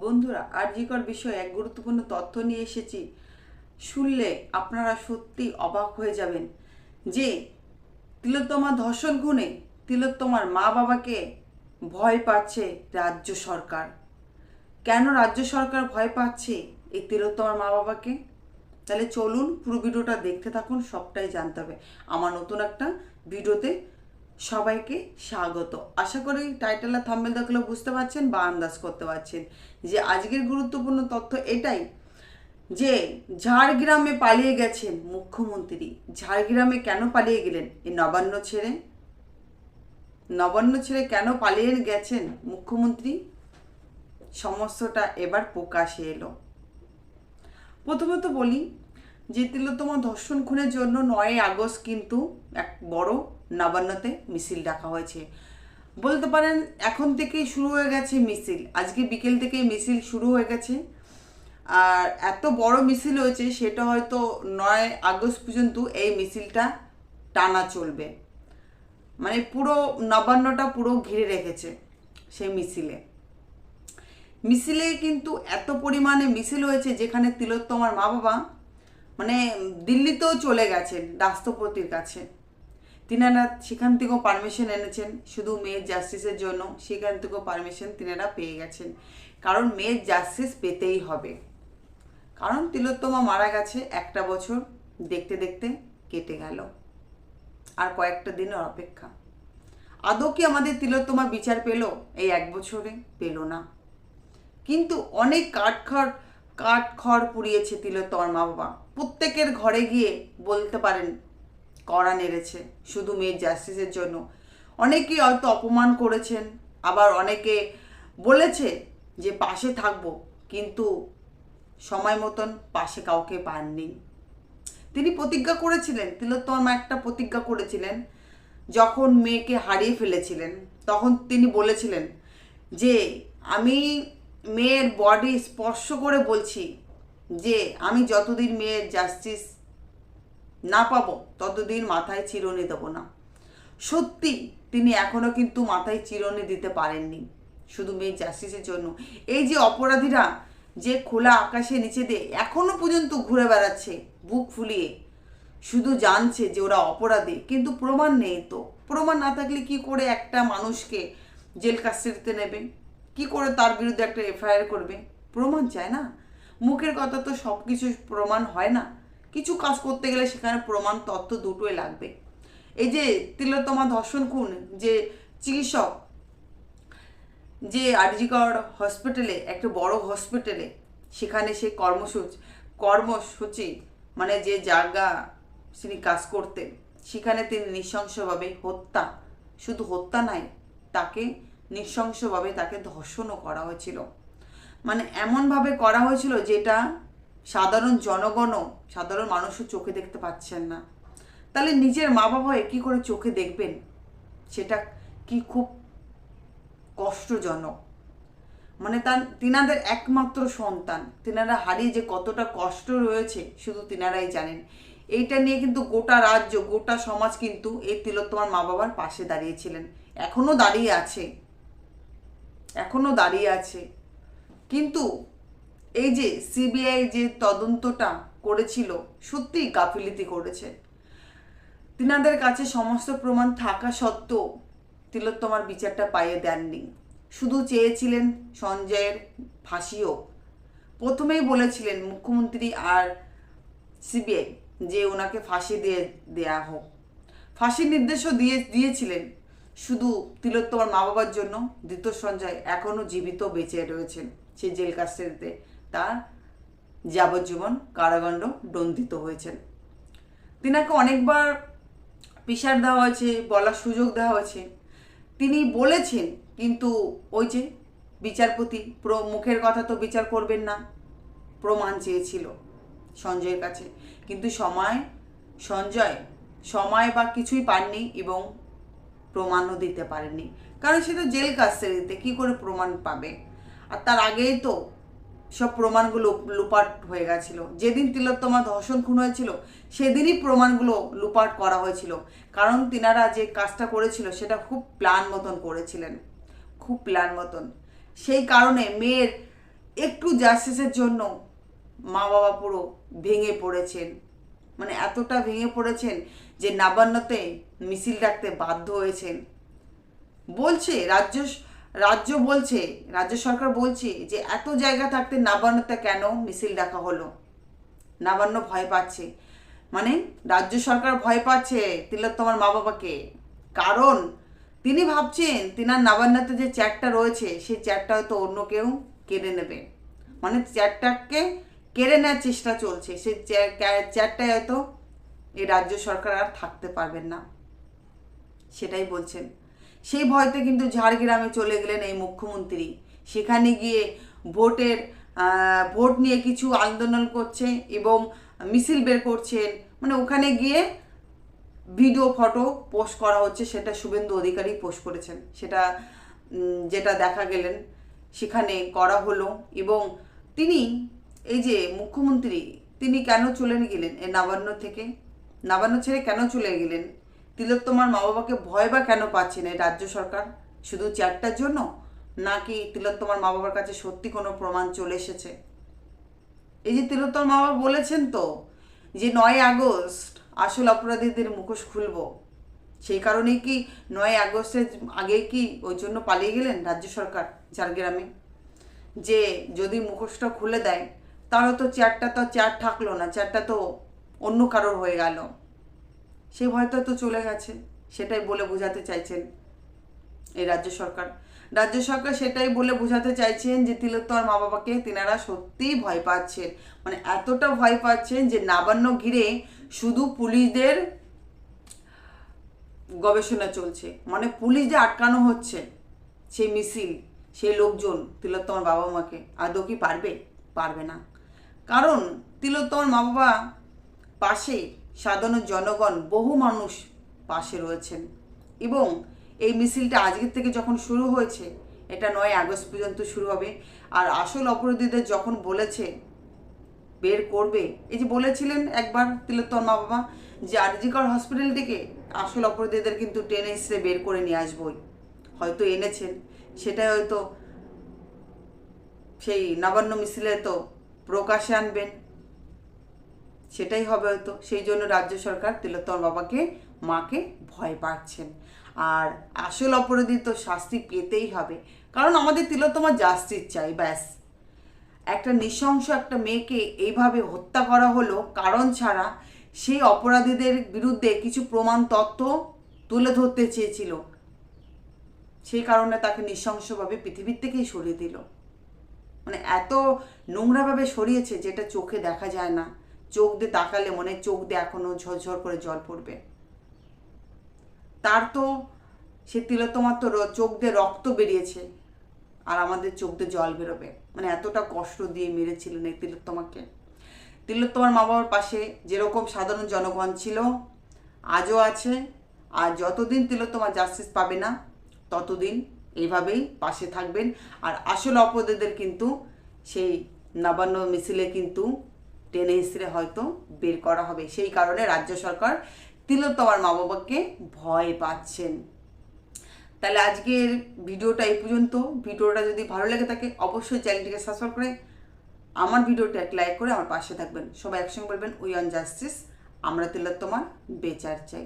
বন্ধুরা, আরজিকর বিষয়ে এক গুরুত্বপূর্ণ তথ্য নিয়ে এসেছি। শুনলে আপনারা সত্যি অবাক হয়ে যাবেন যে তিলোত্তমা ধর্ষণ খুনে তিলোত্তমার মা বাবাকে ভয় পাচ্ছে রাজ্য সরকার। কেন রাজ্য সরকার ভয় পাচ্ছে এই তিলোত্তমার মা বাবাকে? তাহলে চলুন পুরো ভিডিওটা দেখতে থাকুন, সবটাই জানতে হবে। আমার নতুন একটা ভিডিওতে সবাইকে স্বাগত। আশা করি টাইটেল আর থাম্বনেল দেখলে বুঝতে পারছেন বা আন্দাজ করতে পারছেন যে আজকের গুরুত্বপূর্ণ তথ্য এটাই যে ঝাড়গ্রামে পালিয়ে গেছেন মুখ্যমন্ত্রী। ঝাড়গ্রামে কেন পালিয়ে গেলেন? এই নবান্ন ছেড়ে কেন পালিয়ে গেছেন মুখ্যমন্ত্রী, সমস্যাটা এবার প্রকাশে এলো। প্রথমত বলি যে তিলোত্তমা ধর্ষণ খুনের জন্য 9ই আগস্ট কিন্তু এক বড় নবান্নতে মিছিল ডাকা হয়েছে। বলতে পারেন এখন থেকেই শুরু হয়ে গেছে মিছিল, আজকে বিকেল থেকেই মিছিল শুরু হয়ে গেছে। আর এত বড় মিছিল হয়েছে সেটা হয়তো 9 আগস্ট পর্যন্ত এই মিছিলটা টানা চলবে। মানে পুরো নবান্নটা পুরো ঘিরে রেখেছে সেই মিছিলে কিন্তু এত পরিমাণে মিছিল হয়েছে যেখানে তিলোত্তমার মা বাবা মানে দিল্লিতেও চলে গেছেন রাষ্ট্রপতির কাছে। তিনারা সেখান থেকেও পারমিশন এনেছেন শুধু মেয়ের জাস্টিসের জন্য, সেখান থেকেও পারমিশন তিনারা পেয়ে গেছেন। কারণ মেয়ের জাস্টিস পেতেই হবে, কারণ তিলোত্তমা মারা গেছে, একটা বছর দেখতে দেখতে কেটে গেল, আর কয়েকটা দিনের অপেক্ষা। আদৌ কি আমাদের তিলোত্তমা বিচার পেল? এই এক বছরে পেল না, কিন্তু অনেক কাঠখড় পুড়িয়েছে তিলোত্তমার মা বাবা। প্রত্যেকের ঘরে গিয়ে বলতে পারেন কড়া নেড়েছে শুধু মেয়ের জাস্টিসের জন্য। অনেকেই হয়তো অপমান করেছেন, আবার অনেকে বলেছে যে পাশে থাকবো, কিন্তু সময় মতন পাশে কাউকে পাননি। তিনি প্রতিজ্ঞা করেছিলেন, তিলোত্তমার মা একটা প্রতিজ্ঞা করেছিলেন যখন মেয়েকে হারিয়ে ফেলেছিলেন। তখন তিনি বলেছিলেন যে আমি মেয়ের বডি স্পর্শ করে বলছি যে আমি যতদিন মেয়ের জাস্টিস না পাবো ততদিন মাথায় চিরুনি দেবো না। সত্যি তিনি এখনও কিন্তু মাথায় চিরুনি দিতে পারেননি শুধু মেয়ের জাস্টিসের জন্য। এই যে অপরাধীরা যে খোলা আকাশের নিচে দিয়ে এখনো পর্যন্ত ঘুরে বেড়াচ্ছে বুক ফুলিয়ে, শুধু জানছে যে ওরা অপরাধী, কিন্তু প্রমাণ নেই। তো প্রমাণ না থাকলে কি করে একটা মানুষকে জেল কাস্টাডিতে নেবে, কি করে তার বিরুদ্ধে একটা এফআইআর করবে? প্রমাণ চায় না? মুখের কথা তো সব কিছু প্রমাণ হয় না, কিছু কাজ করতে গেলে সেখানে প্রমাণ তথ্য দুটোই লাগবে। এই যে তিলোত্তমা ধর্ষণ খুন, যে চিকিৎসক যে আরজিকর হসপিটালে, একটা বড় হসপিটালে, সেখানে সে কর্মসূচি মানে যে জায়গা তিনি কাজ করতেন সেখানে তিনি নৃশংসভাবে শুধু হত্যা নয়, তাকে নৃশংসভাবে তাকে ধর্ষণও করা হয়েছিল। মানে এমনভাবে করা হয়েছিল যেটা সাধারণ মানুষও চোখে দেখতে পাচ্ছেন না। তাহলে নিজের মা বাবা হয়ে কী করে চোখে দেখবেন? সেটা কি খুব কষ্টজনক। মানে তিনাদের একমাত্র সন্তান, তিনারা হারিয়ে যে কতটা কষ্ট রয়েছে শুধু তিনারাই জানেন। এইটা নিয়ে কিন্তু গোটা রাজ্য, গোটা সমাজ কিন্তু এই তিলোত্তমার মা বাবার পাশে দাঁড়িয়েছিলেন, এখনো দাঁড়িয়ে আছে। কিন্তু এই যে সিবিআই যে তদন্তটা করেছিল সত্যিই গাফিলতি করেছে। তিনাদের কাছে সমস্ত প্রমাণ থাকা সত্ত্বেও তিলোত্তমার বিচারটা পাইয়ে দেননি। শুধু চেয়েছিলেন সঞ্জয়ের ফাঁসি হোক। প্রথমেই বলেছিলেন মুখ্যমন্ত্রী আর সিবিআই যে ওনাকে ফাঁসি দেয়া হোক, ফাঁসির নির্দেশও দিয়েছিলেন শুধু তিলোত্তমার মা বাবার জন্য। দ্বিতীয় সঞ্জয় এখনও জীবিত বেঁচে রয়েছেন সে জেল কাস্টাডিতে, তার যাবজ্জীবন কারাদণ্ড দণ্ডিত হয়েছেন। তিনাকে অনেকবার প্রেশার দেওয়া হয়েছে, বলার সুযোগ দেওয়া হয়েছে, তিনি বলেছেন, কিন্তু ওই যে বিচারপতি মুখের কথা তো বিচার করবেন না, প্রমাণ চেয়েছিল সঞ্জয়ের কাছে, কিন্তু সঞ্জয় সময় বা কিছুই পাননি এবং প্রমাণও দিতে পারেননি, কারণ সে তো জেল কাস্টাডিতে কী করে প্রমাণ পাবে? আর তার আগেই তো সব প্রমাণগুলো লুপাট হয়ে গেছিল। যেদিন তিলোত্তমা ধর্ষণ খুন হয়েছিল সেদিনই প্রমাণগুলো লুপাট করা হয়েছিল, কারণ তিনারা যে কাজটা করেছিল সেটা খুব প্ল্যান মতন করেছিলেন, খুব প্ল্যান মতন। সেই কারণে মেয়ের একটু জাস্টিসের জন্য মা বাবা পুরো ভেঙে পড়েছেন, মানে এতটা ভেঙে পড়েছেন যে নবান্নতে মিছিল ডাকতে বাধ্য হয়েছেন। বলছে রাজ্য বলছে, রাজ্য সরকার বলছে যে এত জায়গা থাকতে নবান্নতে কেন মিছিল ডাকা হলো। নবান্ন ভয় পাচ্ছে, মানে রাজ্য সরকার ভয় পাচ্ছে তিলোত্তমার মা বাবাকে, কারণ তিনি ভাবছেন তিনার নবান্নতে যে চেয়ারটা রয়েছে সেই চেয়ারটা হয়তো অন্য কেউ কেড়ে নেবে, মানে চেয়ারটাকে কেড়ে নেওয়ার চেষ্টা চলছে, সেই চেয়ারটায় হয়তো এই রাজ্য সরকার আর থাকতে পারবেন না, সেটাই বলছেন। সেই ভয়তে কিন্তু ঝাড়গ্রামে চলে গেলেন এই মুখ্যমন্ত্রী, সেখানে গিয়ে ভোট নিয়ে কিছু আন্দোলন করছে এবং মিছিল বের করছেন, মানে ওখানে গিয়ে ভিডিও ফটো পোস্ট করা হচ্ছে, সেটা শুভেন্দু অধিকারী পোস্ট করেছেন, সেটা যেটা দেখা গেলেন সেখানে করা হলো। এবং তিনি এই যে মুখ্যমন্ত্রী তিনি কেন চলে গেলেন এই নবান্ন থেকে, নবান্ন ছেড়ে কেন চলে গেলেন, তিলোত্তমার মা বাবাকে ভয় বা কেন পাচ্ছেন এই রাজ্য সরকার, শুধু চেয়ারটার জন্য, নাকি তিলোত্তমার মা বাবার কাছে সত্যি কোনো প্রমাণ চলে এসেছে? এই যে তিলোত্তমার মা বাবা বলেছেন তো যে 9 আগস্ট আসল অপরাধীদের মুখোশ খুলব, সেই কারণেই কি 9 আগস্টের আগে কি ওই জন্য পালিয়ে গেলেন রাজ্য সরকার ঝাড়গ্রামে, যে যদি মুখোশটা খুলে দেয় তাহলে তো চেয়ারটা তো চেয়ার থাকলো না, চেয়ারটা তো অন্য কারোর হয়ে গেল, সেই ভয়টা তো চলে গেছে, সেটাই বলে বোঝাতে চাইছেন এই রাজ্য সরকার। রাজ্য সরকার সেটাই বলে বোঝাতে চাইছেন যে তিলোত্তমার মা বাবাকে তিনারা সত্যিই ভয় পাচ্ছেন, মানে এতটা ভয় পাচ্ছেন যে নবান্ন ঘিরে শুধু পুলিশদের গবেষণা চলছে, মানে পুলিশ যে আটকানো হচ্ছে সেই মিছিল, সেই লোকজন তিলোত্তমার বাবা মাকে আদৌ কি পারবে না, কারণ তিলোত্তমার মা বাবা পাশে সাধারণ জনগণ বহু মানুষ পাশে রয়েছেন। এবং এই মিছিলটা আজকের থেকে যখন শুরু হয়েছে, এটা 9 আগস্ট পর্যন্ত শুরু হবে। আর আসল অপরাধীদের যখন বলেছে বের করবে, এই যে বলেছিলেন একবার তিলোত্তমার মা বাবা যে আর.জি. কর হসপিটাল থেকে আসল অপরাধীদের কিন্তু টেনে হিসেবে বের করে নিয়ে আসবই, হয়তো এনেছেন, সেটাই হয়তো সেই নবান্ন মিছিলে তো প্রকাশে আনবেন, সেটাই হবে হয়তো। সেই জন্য রাজ্য সরকার তিলোত্তমার বাবাকে মাকে ভয় পাচ্ছেন। আর আসল অপরাধী তো শাস্তি পেতেই হবে, কারণ আমাদের তিলোত্তমার জাস্টিস চাই, ব্যাস। একটা নৃশংস একটা মেয়েকে এইভাবে হত্যা করা হলো কারণ ছাড়া, সেই অপরাধীদের বিরুদ্ধে কিছু প্রমাণ তথ্য তুলে ধরতে চেয়েছিল, সেই কারণে তাকে নৃশংসভাবে পৃথিবীর থেকেই সরিয়ে দিল, মানে এত নোংরাভাবে সরিয়েছে যেটা চোখে দেখা যায় না, চোখ দিয়ে তাকালে মনে চোখ দিয়ে এখনো ঝরঝর করে জল পড়বে। তার তো সে তিলোত্তমার তো চোখ দিয়ে রক্ত বেরিয়েছে, আর আমাদের চোখ দিয়ে জল বেরোবে, মানে এতটা কষ্ট দিয়ে মেরেছিলেন এই তিলোত্তমাকে। তিলোত্তমার মা বাবার পাশে যেরকম সাধারণ জনগণ ছিল আজও আছে, আর যতদিন তিলোত্তমা জাস্টিস পাবে না ততদিন এইভাবেই পাশে থাকবেন। আর আসল অপরাধীদের কিন্তু সেই নবান্ন মিছিলে কিন্তু টেনে হিসেবে হয়তো বের করা হবে, সেই কারণে রাজ্য সরকার তিলোত্তমার মা বাবাকে ভয় পাচ্ছেন। তাহলে আজকের ভিডিওটা এই পর্যন্ত। ভিডিওটা যদি ভালো লেগে থাকে অবশ্যই চ্যানেলটিকে সাবস্ক্রাইব করে আমার ভিডিওটা এক লাইক করে আমার পাশে থাকবেন। সবাই একসঙ্গে বলবেন উই ওয়ান্ট জাস্টিস, আমরা তিলোত্তমার বিচার চাই।